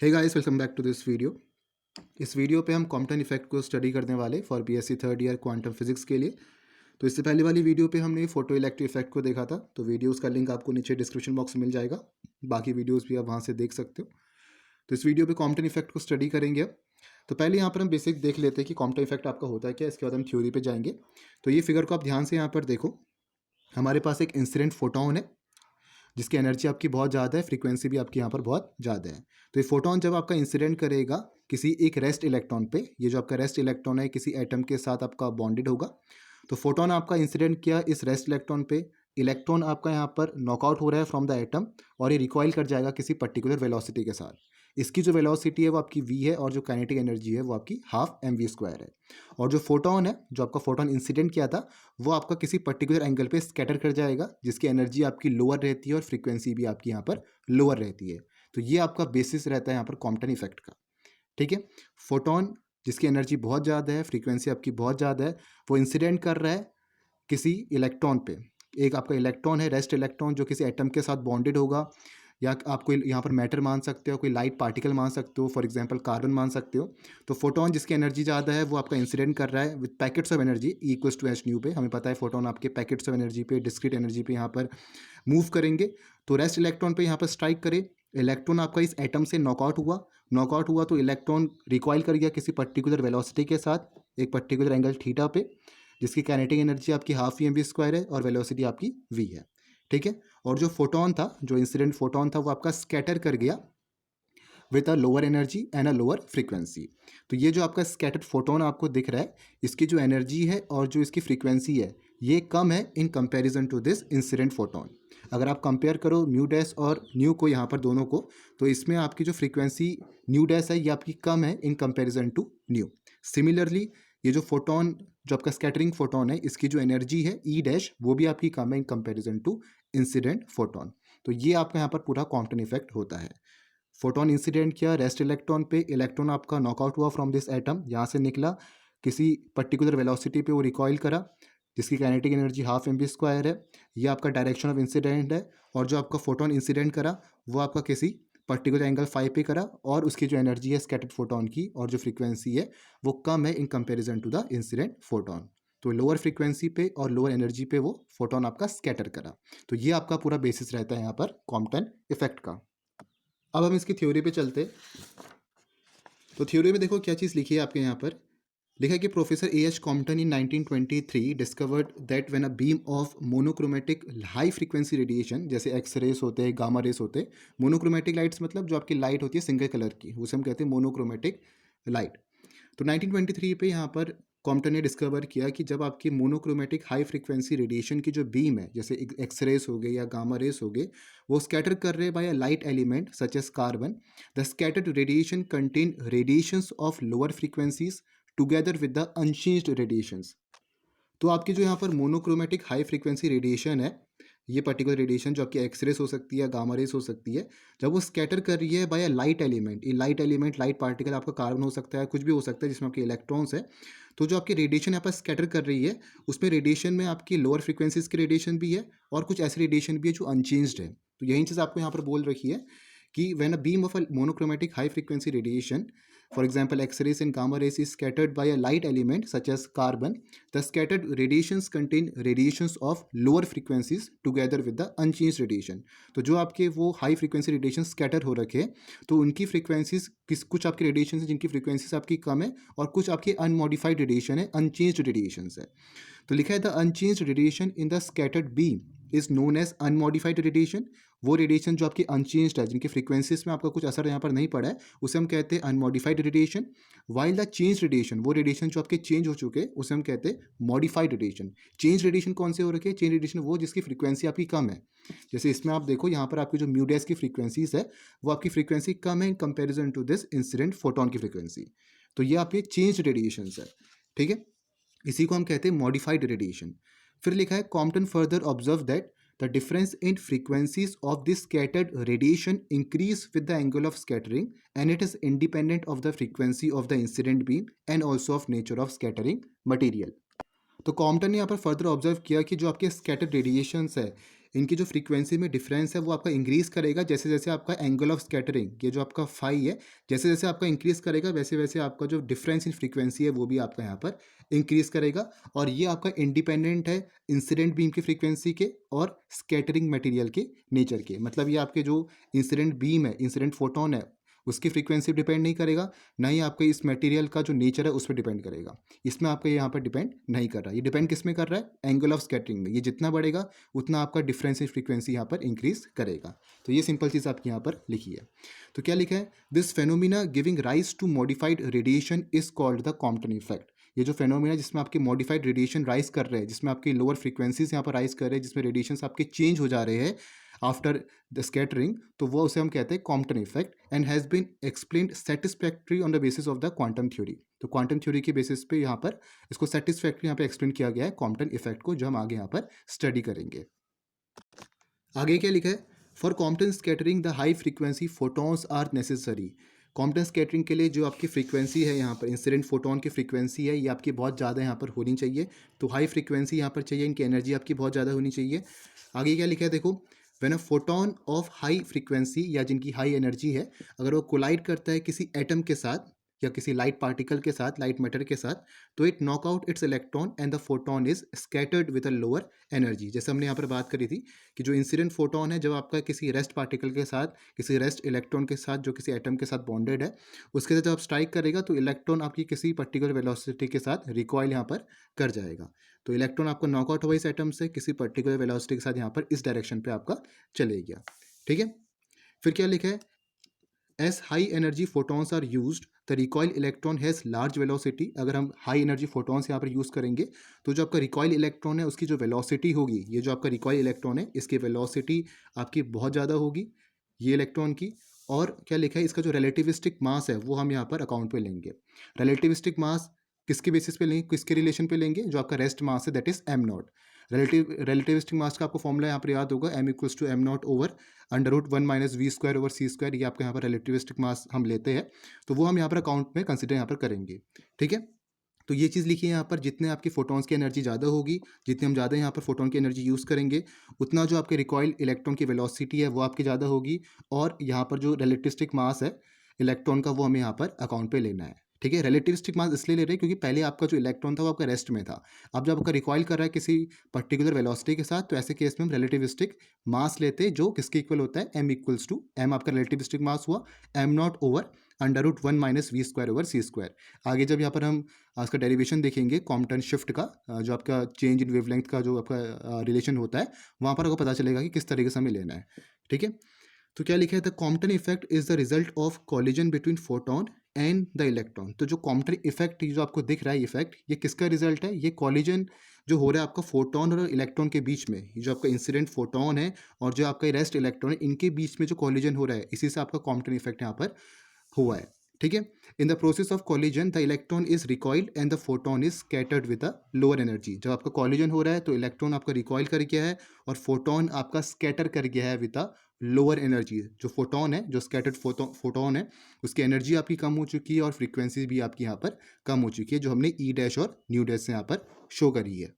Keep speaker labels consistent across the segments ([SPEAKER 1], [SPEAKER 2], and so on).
[SPEAKER 1] Hey guys, welcome back to this video. इस video पे हम कॉम्पटन इफेक्ट को स्टडी करने वाले for BSc third year quantum physics के लिए। तो इससे पहले वाली वीडियो पे हमने फोटो इलेक्ट्रिक इफेक्ट को देखा था, तो वीडियोस का लिंक आपको नीचे डिस्क्रिप्शन बॉक्स में मिल जाएगा। बाकी वीडियोस भी आप वहाँ से देख सकते हो। तो इस वीडियो पे कॉम्पटन इफेक्ट को स्टडी करेंगे अब। तो पहले यहाँ पर हम बेसिक देख लेते हैं कि कॉम्पटन इफेक्ट आपका होता है क्या, इसके बाद हम थ्योरी पे जाएंगे। तो ये फिगर को आप ध्यान से यहाँ पर देखो। हमारे पास एक इंसिडेंट फोटोन है जिसकी एनर्जी आपकी बहुत ज़्यादा है, फ्रीक्वेंसी भी आपकी यहाँ पर बहुत ज़्यादा है। तो ये फोटोन जब आपका इंसिडेंट करेगा किसी एक रेस्ट इलेक्ट्रॉन पे, ये जो आपका रेस्ट इलेक्ट्रॉन है किसी एटम के साथ आपका बॉन्डेड होगा। तो फोटोन आपका इंसिडेंट किया इस रेस्ट इलेक्ट्रॉन पे, इलेक्ट्रॉन आपका यहाँ पर नॉकआउट हो रहा है फ्रॉम द एटम और ये रिकॉइल कर जाएगा किसी पर्टिकुलर वेलोसिटी के साथ। इसकी जो वेलोसिटी है वो आपकी v है और जो काइनेटिक एनर्जी है वो आपकी हाफ mv² है। और जो फोटोन है, जो आपका फोटोन इंसिडेंट किया था, वो आपका किसी पर्टिकुलर एंगल पे स्कैटर कर जाएगा जिसकी एनर्जी आपकी लोअर रहती है और फ्रीक्वेंसी भी आपकी यहाँ पर लोअर रहती है। तो ये आपका बेसिस रहता है यहाँ पर कॉम्पटन इफेक्ट का। ठीक है। फोटोन जिसकी एनर्जी बहुत ज़्यादा है, फ्रीक्वेंसी आपकी बहुत ज़्यादा है, वो इंसिडेंट कर रहा है किसी इलेक्ट्रॉन पे। एक आपका इलेक्ट्रॉन है, रेस्ट इलेक्ट्रॉन, जो किसी एटम के साथ बॉन्डेड होगा, या आप कोई यहाँ पर मैटर मान सकते हो, कोई लाइट पार्टिकल मान सकते हो, फॉर एग्जांपल कार्बन मान सकते हो। तो फोटोन जिसकी एनर्जी ज़्यादा है वो आपका इंसिडेंट कर रहा है with packets of energy equals to h nu पे। हमें पता है फोटोन आपके पैकेट्स ऑफ एनर्जी पे, डिस्क्रीट एनर्जी पे यहाँ पर मूव करेंगे। तो रेस्ट इलेक्ट्रॉन पे यहाँ पर स्ट्राइक करे, इलेक्ट्रॉन आपका इस एटम से नॉकआउट हुआ तो इलेक्ट्रॉन रिकॉइल कर गया किसी पर्टिकुलर वेलोसिटी के साथ एक पर्टिकुलर एंगल थीटा पे, जिसकी काइनेटिक एनर्जी आपकी हाफ mv² है और वेलोसिटी आपकी v है। ठीक है। और जो फोटोन था, जो इंसिडेंट फोटोन था, वो आपका स्कैटर कर गया with a lower energy and a lower frequency. तो ये जो आपका स्कैटर्ड फोटोन आपको दिख रहा है, इसकी जो एनर्जी है और जो इसकी फ्रीक्वेंसी है ये कम है in comparison to this incident photon. अगर आप कंपेयर करो म्यू डैश और न्यू को, यहाँ पर दोनों को, तो इसमें आपकी जो फ्रीक्वेंसी न्यू डैश है ये आपकी कम है in comparison to nu. Similarly ये जो फोटोन, जो आपका स्कैटरिंग फोटोन है, इसकी जो एनर्जी है ई डैश, वो भी आपकी कम है in comparison to incident photon. तो ये आपका यहाँ पर पूरा कॉम्पटन इफेक्ट होता है। फोटोन इंसिडेंट किया रेस्ट इलेक्ट्रॉन पे, इलेक्ट्रॉन आपका नॉकआउट हुआ फ्रॉम दिस एटम, यहाँ से निकला किसी पर्टिकुलर वेलोसिटी पे वो रिकॉइल करा जिसकी काइनेटिक एनर्जी हाफ mv² है। ये आपका डायरेक्शन ऑफ इंसिडेंट है। और जो आपका फोटोन इंसिडेंट करा वो आपका किसी पर्टिकुलर एंगल फाइव पे करा और उसकी जो एनर्जी है स्कैटर्ड फोटोन की और जो फ्रीक्वेंसी है वो कम है in comparison to the incident photon. तो लोअर फ्रीक्वेंसी पे और लोअर एनर्जी पे वो फोटोन आपका स्कैटर करा। तो ये आपका पूरा बेसिस रहता है यहाँ पर कॉम्पटन इफेक्ट का। अब हम इसकी थ्योरी पे चलते। तो थ्योरी में देखो क्या चीज़ लिखी है आपके यहाँ पर। लिखा है कि professor A H Compton in 1923 discovered that when a beam of monochromatic high frequency radiation, जैसे एक्स रेस होते हैं, गामा रेस होते हैं। मोनोक्रोमेटिक लाइट्स मतलब जो आपकी लाइट होती है सिंगल कलर की, उसे हम कहते हैं मोनोक्रोमेटिक लाइट। तो 1923 पे यहाँ पर कॉम्पटन ने डिस्कवर किया कि जब आपकी मोनोक्रोमेटिक हाई फ्रीक्वेंसी रेडिएशन की जो बीम है, जैसे एक्स रेस हो गए या गामा रेस हो गए, वो स्कैटर कर रहे by a light element such as carbon, the scattered radiation contain radiations of lower frequencies together with the unchanged radiations. तो आपकी जो यहाँ पर मोनोक्रोमेटिक हाई फ्रीक्वेंसी रेडिएशन है, ये पर्टिकुलर रेडिएशन जो आपकी एक्स रेस हो सकती है, गामा रेस हो सकती है, जब वो स्कैटर कर रही है बाय अ लाइट एलिमेंट, ये लाइट एलिमेंट, लाइट पार्टिकल आपका कार्बन हो सकता है, कुछ भी हो सकता है जिसमें आपके इलेक्ट्रॉन्स है। तो जो आपकी रेडिएशन यहाँ पर स्कैटर कर रही है, उसमें रेडिएशन में आपकी लोअर फ्रीक्वेंसीज की रेडिएशन भी है और कुछ ऐसी रेडिएशन भी है जो अनचेंज्ड है। तो यही चीज़ आपको यहाँ पर बोल रखी है कि when a beam of a monochromatic high frequency radiation, for example x-rays and gamma rays, is scattered by a light element such as carbon, the scattered radiations contain radiations of lower frequencies together with the unchanged radiation। तो जो आपके वो high frequency radiation scatter हो रखे हैं, तो उनकी frequencies कुछ आपके रेडिएशन है जिनकी फ्रीक्वेंसीज आपकी कम है और कुछ आपकी अनमॉडिफाइड रेडिएशन है, अनचेंज्ड रेडिएशन है। तो लिखा है the unchanged radiation in the scattered beam is known as unmodified radiation. वो रेडिएशन जो आपकी अनचेंज्ड है, जिनकी फ्रीक्वेंसीज में आपका कुछ असर यहाँ पर नहीं पड़ा है, उसे हम कहते हैं unmodified radiation. While the change radiation, वो रेडिएशन जो आपके चेंज हो चुके हैं, उसे हम कहते हैं मॉडिफाइड रेडिएशन। चेंज रेडिएशन कौन से हो रखे हैं? चेंज रेडिएशन वो जिसकी फ्रीक्वेंसी आपकी कम है। जैसे इसमें आप देखो यहाँ पर आपकी जो म्यू डैश की फ्रीक्वेंसीज है वो आपकी फ्रीक्वेंसी कम है in comparison to this incident photon की फ्रीक्वेंसी। तो ये आपके चेंज रेडिएशन है। ठीक है। इसी को हम कहते हैं मॉडिफाइड रेडिएशन। फिर लिखा है Compton further observe that the difference in frequencies of this scattered radiation increase with the angle of scattering and it is independent of the frequency of the incident beam and also of nature of scattering material. तो Compton ने यहाँ पर further observe किया कि जो आपके scattered radiations है, इनकी जो फ्रीक्वेंसी में डिफरेंस है वो आपका इंक्रीज़ करेगा जैसे जैसे आपका एंगल ऑफ स्कैटरिंग ये जो आपका फाई है जैसे जैसे आपका इंक्रीज़ करेगा वैसे वैसे आपका जो डिफरेंस इन फ्रीक्वेंसी है वो भी आपका यहाँ पर इंक्रीज़ करेगा। और ये आपका इंडिपेंडेंट है इंसिडेंट बीम की फ्रीक्वेंसी के और स्कैटरिंग मटेरियल के नेचर के। मतलब ये आपके जो इंसिडेंट बीम है, इंसिडेंट फोटोन है, उसकी फ्रीक्वेंसी डिपेंड नहीं करेगा, ना ही आपके इस मटेरियल का जो नेचर है उस पर डिपेंड करेगा। इसमें आपका यहाँ पर डिपेंड नहीं कर रहा है। ये डिपेंड किस में कर रहा है? एंगल ऑफ स्कैटरिंग में। ये जितना बढ़ेगा उतना आपका डिफरेंस इन फ्रीक्वेंसी यहाँ पर इंक्रीज करेगा। तो ये सिंपल चीज़ आपकी यहाँ पर लिखी है। तो क्या लिखा है? This phenomena giving rise to modified radiation is called the Compton effect. ये जो फेनोमिना जिसमें आपके मॉडिफाइड रेडिएशन राइज कर रहे हैं, जिसमें आपकी लोअर फ्रीक्वेंसीज यहाँ पर राइज कर रहे हैं, जिसमें रेडिएशंस आपके चेंज हो जा रहे हैं आफ्टर द स्कैटरिंग, तो वो उसे हम कहते हैं Compton effect and has been explained satisfactory on the basis of the quantum theory. तो क्वांटम थ्योरी के बेसिस पे यहाँ पर इसको सेटिस्फैक्ट्री यहाँ पे एक्सप्लेन किया गया है कॉम्पटन इफेक्ट को, जो हम आगे यहाँ पर स्टडी करेंगे। आगे क्या लिखा है? For Compton scattering the high frequency photons are necessary. Compton scattering के लिए जो आपकी फ्रीक्वेंसी है यहाँ पर इंसिडेंट फोटोन की फ्रीक्वेंसी है ये आपकी बहुत ज़्यादा यहाँ पर होनी चाहिए। तो हाई फ्रीक्वेंसी यहाँ पर चाहिए, इनकी एनर्जी आपकी बहुत ज़्यादा होनी चाहिए। आगे क्या लिखा है देखो, when a photon of high frequency या जिनकी हाई एनर्जी है, अगर वो कोलाइड करता है किसी एटम के साथ या किसी लाइट पार्टिकल के साथ, लाइट मैटर के साथ, तो it knock out it's electron and the photon is scattered with a lower energy. जैसे हमने यहाँ पर बात करी थी कि जो इंसिडेंट फोटोन है जब आपका किसी रेस्ट पार्टिकल के साथ, किसी रेस्ट इलेक्ट्रॉन के साथ जो किसी एटम के साथ बॉन्डेड है, उसके साथ जब आप स्ट्राइक करेगा तो इलेक्ट्रॉन आपकी किसी पर्टिकुलर वेलोसिटी के साथ रिकॉइल यहाँ पर कर जाएगा। तो इलेक्ट्रॉन आपका नॉकआउट हुआ इस एटम से किसी पर्टिकुलर वेलोसिटी के साथ यहाँ पर इस डायरेक्शन पे आपका चले गया। ठीक है, फिर क्या लिखा है? As high energy photons are used the recoil electron has large velocity. अगर हम हाई एनर्जी फोटॉन्स यहाँ पर यूज़ करेंगे तो जो आपका रिकॉइल इलेक्ट्रॉन है उसकी जो वेलोसिटी होगी, ये जो आपका रिकॉइल इलेक्ट्रॉन है इसकी वेलोसिटी आपकी बहुत ज़्यादा होगी ये इलेक्ट्रॉन की। और क्या लिखा है? इसका जो रिलेटिविस्टिक मास है वो हम यहाँ पर अकाउंट पे लेंगे। रिलेटिविस्टिक मास किसके बेसिस पे लेंगे, किसके रिलेशन पे लेंगे? जो आपका रेस्ट मास है that is M not. Relativistic mass का आपको फॉर्मूला यहाँ पर याद होगा, M equals to M not over under root 1 minus we square over C square. ये आपका यहाँ पर रिलेटिविस्टिक मास हम लेते हैं, तो वो हम यहाँ पर अकाउंट में कंसिडर यहाँ पर करेंगे। ठीक है, तो ये चीज़ लिखी है यहाँ पर, जितने आपकी फोटॉन्स की एनर्जी ज़्यादा होगी, जितने हम ज़्यादा यहाँ पर फोटोन की एनर्जी यूज़ करेंगे, उतना जो आपके रिकॉइल इलेक्ट्रॉन की वेलोसिटी है वो आपकी ज़्यादा होगी। और यहाँ पर जो रिलेटिविस्टिक मास है इलेक्ट्रॉन का वो हमें यहाँ पर अकाउंट पे लेना है। ठीक है, रिलेटिविस्टिक मास इसलिए ले रहे हैं क्योंकि पहले आपका जो इलेक्ट्रॉन था वो आपका रेस्ट में था। अब जब आपका रिकॉइल कर रहा है किसी पर्टिकुलर वेलोसिटी के साथ, तो ऐसे केस में हम रिलेटिविस्टिक मास लेते हैं जो किसके इक्वल होता है? एम इक्वल्स टू, एम आपका रिलेटिविस्टिक मास हुआ m not over under root 1 minus we square over C square. आगे जब यहाँ पर हम इसका डेरिवेशन देखेंगे कॉम्पटन शिफ्ट का, जो आपका चेंज इन वेवलेंथ का जो आपका रिलेशन होता है, वहाँ पर आपको पता चलेगा कि किस तरीके से हमें लेना है। ठीक है, तो क्या लिखा है? The Compton effect is the result of collision between photon and the electron. तो जो कॉम्पटन इफेक्ट जो आपको दिख रहा है इफेक्ट, ये किसका रिजल्ट है? ये कॉलिजन जो हो रहा है आपका फोटोन और इलेक्ट्रॉन के बीच में, ये जो आपका इंसिडेंट फोटोन है और जो आपका रेस्ट इलेक्ट्रॉन है, इनके बीच में जो कॉलिजन हो रहा है, इसी से आपका कॉम्पटन इफेक्ट यहाँ पर हुआ है। ठीक है, in the process of collision the electron is recoiled and the photon is scattered with a lower energy. जब आपका कॉलिजन हो रहा है तो इलेक्ट्रॉन आपका रिकॉइल कर गया है और फोटोन आपका स्कैटर कर गया है विद अ लोअर एनर्जी। जो फोटोन है, जो स्कैटर्ड फोटोन है, उसकी एनर्जी आपकी कम हो चुकी है और फ्रीक्वेंसी भी आपकी यहाँ पर कम हो चुकी है, जो हमने ई डैश और न्यू डैश से यहाँ पर शो करी है।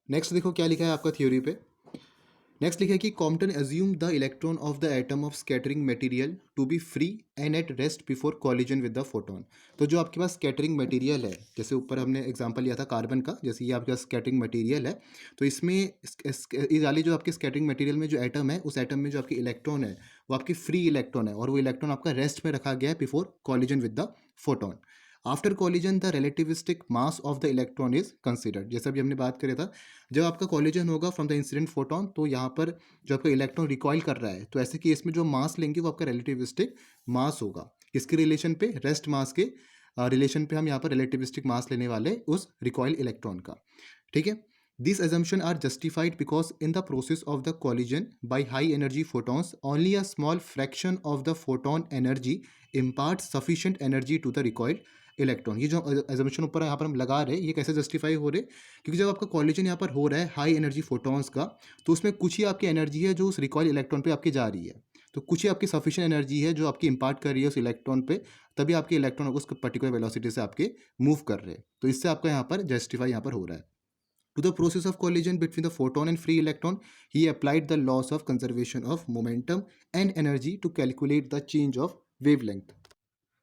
[SPEAKER 1] नेक्स्ट देखो क्या लिखा है आपका थ्योरी पे। नेक्स्ट लिखा है कि Compton assume the electron of the atom of scattering material to be free and at rest before collision with the photon. तो जो आपके पास स्कैटरिंग मटेरियल है, जैसे ऊपर हमने एग्जांपल लिया था कार्बन का, जैसे ये आपके पास स्कैटरिंग मटेरियल है, तो इसमें इस वाली जो आपके स्कैटरिंग मटेरियल में जो एटम है, उस एटम में जो आपके इलेक्ट्रॉन है वो आपकी फ्री इलेक्ट्रॉन है और वो इलेक्ट्रॉन आपका रेस्ट में रखा गया है before collision with the photon. After collision the relativistic mass of the electron is considered. जैसा भी हमने बात करा था, जब आपका कॉलिजन होगा फ्रॉम द इंसिडेंट फोटोन, तो यहाँ पर जो आपका इलेक्ट्रॉन रिकॉइल कर रहा है, तो ऐसे केस में जो मास लेंगे वो आपका रिलेटिविस्टिक मास होगा। किसके रिलेशन पे? रेस्ट मास के रिलेशन पे हम यहाँ पर रिलेटिविस्टिक मास लेने वाले उस रिकॉइल इलेक्ट्रॉन का। ठीक है, this assumption are justified because in the process of the collision by high energy photons only a small fraction of the photon energy imparts sufficient energy to the recoiled electron. ये जो assumption ऊपर यहाँ पर हम लगा रहे हैं, ये कैसे जस्टिफाई हो रहे? क्योंकि जब आपका कॉलिजन यहाँ पर हो रहा है हाई एनर्जी फोटॉन्स का, तो उसमें कुछ ही आपकी एनर्जी है जो उस रिकॉइल इलेक्ट्रॉन पे आपकी जा रही है, तो कुछ ही आपकी सफिशिएंट एनर्जी है जो आपकी इंपार्ट कर रही है उस इलेक्ट्रॉन पे, तभी आपके इलेक्ट्रॉन उस पर्टिकुलर वेलोसिटी से आपके मूव कर रहे हैं। तो इससे आपका यहाँ पर जस्टिफाई यहाँ पर हो रहा है। To the process of collision between the photon and free electron, he applied the laws of conservation of momentum and energy to calculate the change of wavelength.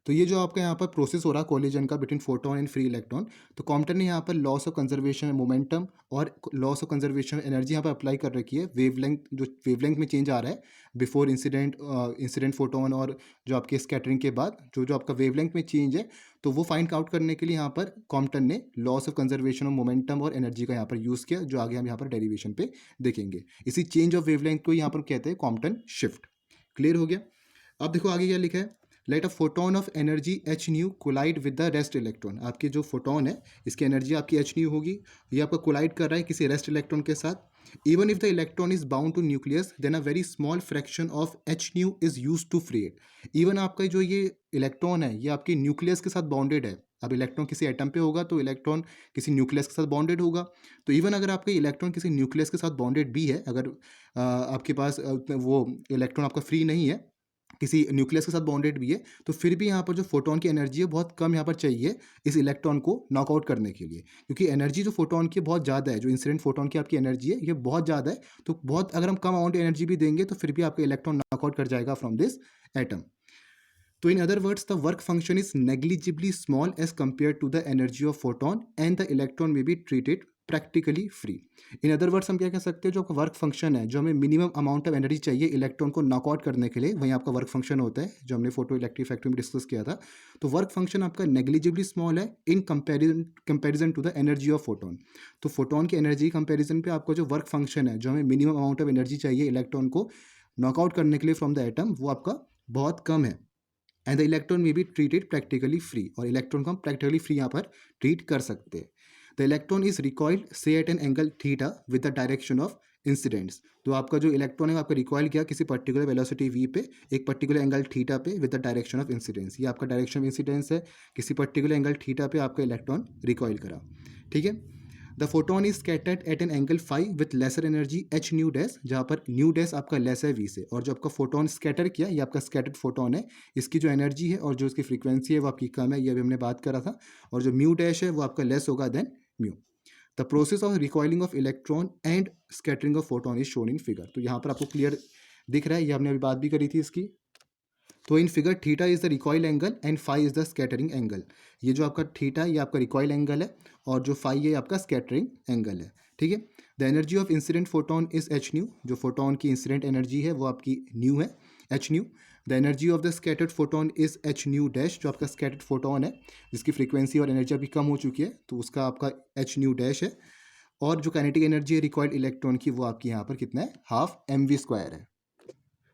[SPEAKER 1] तो ये जो आपका यहाँ पर प्रोसेस हो रहा है कोलिजन का between photon and free electron, तो कॉम्पटन ने यहाँ पर लॉस ऑफ कंजर्वेशन मोमेंटम और लॉस ऑफ कंजर्वेशन एनर्जी यहाँ पर अप्लाई कर रखी है वेवलेंथ, जो वेवलेंथ में चेंज आ रहा है बिफोर इंसिडेंट फोटोन और जो आपके स्कैटरिंग के बाद जो आपका वेवलेंथ में चेंज है, तो वो फाइंड आउट करने के लिए यहाँ पर कॉम्पटन ने loss of conservation of momentum और एनर्जी का यहाँ पर यूज़ किया, जो आगे हम यहाँ पर डेरिवेशन पे देखेंगे। इसी चेंज ऑफ वेवलेंथ को यहाँ पर कहते हैं कॉम्पटन शिफ्ट। क्लियर हो गया? अब देखो आगे क्या लिखा है, let a photon of energy h nu collide with the rest electron. आपकी जो फोटोन है इसकी एनर्जी आपकी एच न्यू होगी, ये आपका कोलाइड कर रहा है किसी रेस्ट इलेक्ट्रॉन के साथ। Even if the electron is bound to nucleus then a very small fraction of h nu is use to free it. Even आपका जो ये इलेक्ट्रॉन है ये आपकी न्यूक्लियस के साथ बाउंडेड है। अब इलेक्ट्रॉन किसी एटम पे होगा तो इलेक्ट्रॉन किसी न्यूक्लियस के साथ बाउंडेड होगा, तो इवन अगर आपका इलेक्ट्रॉन किसी न्यूक्लियस के साथ बाउंडेड भी है, अगर आपके पास वो इलेक्ट्रॉन आपका फ्री नहीं है, किसी न्यूक्लियस के साथ बाउंडेड भी है, तो फिर भी यहाँ पर जो फोटोन की एनर्जी है बहुत कम यहाँ पर चाहिए इस इलेक्ट्रॉन को नॉकआउट करने के लिए, क्योंकि एनर्जी जो फोटोन की बहुत ज़्यादा है, जो इंसिडेंट फोटोन की आपकी एनर्जी है ये बहुत ज़्यादा है। तो बहुत अगर हम कम अमाउंट एनर्जी भी देंगे तो फिर भी आपका इलेक्ट्रॉन नॉकआउट कर जाएगा फ्रॉम दिस एटम। तो in other words, the work function is negligibly small as compared to the energy of photon and the electron may be treated practically free. In other words, हम क्या कह सकते हैं, जो आपका वर्क फंक्शन है, जो हमें मिनिमम अमाउंट ऑफ एनर्जी चाहिए इलेक्ट्रॉन को नॉकआउट करने के लिए, वहीं आपका वर्क फंक्शन होता है जो हमने फोटो इलेक्ट्रिक इफेक्ट में डिस्कस किया था। तो वर्क फंक्शन आपका नेग्लिजिबली स्मॉल है in comparison to the energy of photon. तो फोटोन की एनर्जी कंपेरिजन पे आपका जो वर्क फंक्शन है, जो हमें मिनिमम अमाउंट ऑफ एनर्जी चाहिए इलेक्ट्रॉन को नॉकआउट करने के लिए फ्रॉम द एटम, वो आपका बहुत कम है। एंड द इलेक्ट्रॉन में बी ट्रीटेड प्रैक्टिकली फ्री, और इलेक्ट्रॉन को हम प्रैक्टिकली फ्री यहाँ पर ट्रीट कर सकते हैं। द इलेक्ट्रॉन इज रिकॉइल्ड से at an angle theta with the direction of incidents. तो आपका जो इलेक्ट्रॉन है आपका रिकॉइल किया किसी पर्टिकुलर वेलोसिटी v पे एक पर्टिकुलर एंगल थीटा पे with the direction of incidence. ये आपका डायरेक्शन ऑफ इंसिडेंस है, किसी पर्टिकुलर एंगल थीटा पे आपका इलेक्ट्रॉन रिकॉइल करा। ठीक है। The photon is scattered at an angle phi with lesser energy h nu dash, जहाँ पर न्यू डैश आपका लेस है वी से, और जो आपका फोटोन स्कैटर किया ये आपका स्कैटर्ड फोटोन है, इसकी जो एनर्जी है और जो इसकी फ्रीक्वेंसी है वो आपकी कम है, ये अभी हमने बात करा था, और जो म्यू डैश है वो आपका लेस होगा then mu. The process of recoiling of electron and scattering of photon is shown in figure. तो यहाँ पर आपको क्लियर दिख रहा है, ये हमने अभी बात भी करी थी इसकी। तो in figure theta is the recoil angle and phi is the scattering angle. ये जो आपका थीटा ये आपका रिकॉइल एंगल है और जो फाई है आपका स्कैटरिंग एंगल है। ठीक है। The energy of incident photon is H new, जो फोटोन की इंसिडेंट एनर्जी है वो आपकी न्यू है, H new. The energy of the scattered photon is H nu dash, जो आपका स्कैटर्ड फोटोन है जिसकी फ्रीक्वेंसी और एनर्जी अभी कम हो चुकी है तो उसका आपका एच न्यू डैश है। और जो काइनेटिक एनर्जी है रिकॉइल्ड इलेक्ट्रॉन की वो आपकी यहाँ पर कितना है, हाफ mv² है।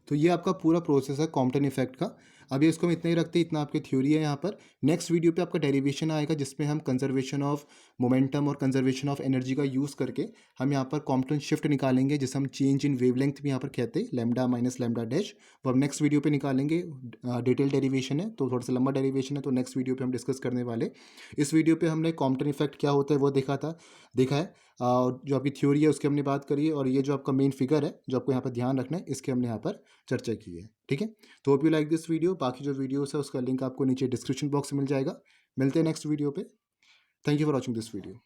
[SPEAKER 1] तो ये आपका पूरा प्रोसेस है कॉम्पटन इफेक्ट का। अभी इसको हम इतना ही रखते हैं, इतना आपकी थ्योरी है यहाँ पर। नेक्स्ट वीडियो पे आपका डेरिवेशन आएगा जिसमें हम कंजर्वेशन ऑफ मोमेंटम और कंजर्वेशन ऑफ एनर्जी का यूज़ करके हम यहाँ पर कॉम्पटन शिफ्ट निकालेंगे, जिसे हम चेंज इन वेवलेंथ भी यहाँ पर कहते हैं, लैम्डा माइनस लैम्डा डैश। वो हम नेक्स्ट वीडियो पे निकालेंगे। डिटेल डेरिवेशन है तो थोड़ा सा लंबा डेरिवेशन है, तो नेक्स्ट वीडियो पे हम डिस्कस करने वाले। इस वीडियो पे हमने कॉम्पटन इफेक्ट क्या होता है वो देखा है, और जो आपकी थ्योरी है उसकी हमने बात करी है, और ये जो आपका मेन फिगर है जो आपको यहाँ पर ध्यान रखना है इसके हमने यहाँ पर चर्चा की है। ठीक है। तो hope you like this video. बाकी जो वीडियोस है उसका लिंक आपको नीचे डिस्क्रिप्शन बॉक्स में मिल जाएगा। मिलते हैं नेक्स्ट वीडियो पे। Thank you for watching this video.